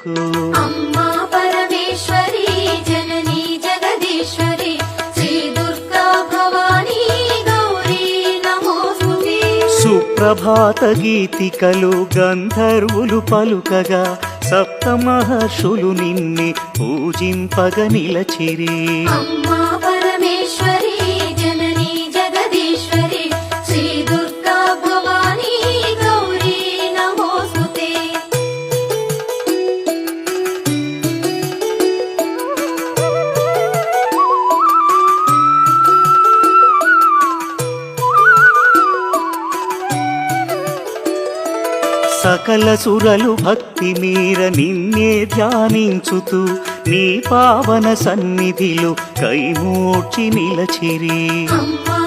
పూజకు. అమ్మా పరమేశ్వరి జననీ జగదీశ్వరి శ్రీ దుర్గా భవానీ గౌరీ నమోస్తుతే. సుప్రభాత గీతికలు గంధర్వులు పలుకగా సప్త మహర్షులు నిన్నే పూజింపగ నిలచిరి. అమ్మా పరమేశ్వరి జననీ జగదీశ్వరి శ్రీ దుర్గా భవానీ గౌరీ నమోస్తుతే. సకల సురలు భక్తి మీర నిన్నే ధ్యానించుతూ నీ పావన సన్నిధిలో కైమూర్చి నిలచిరి. అమ్మా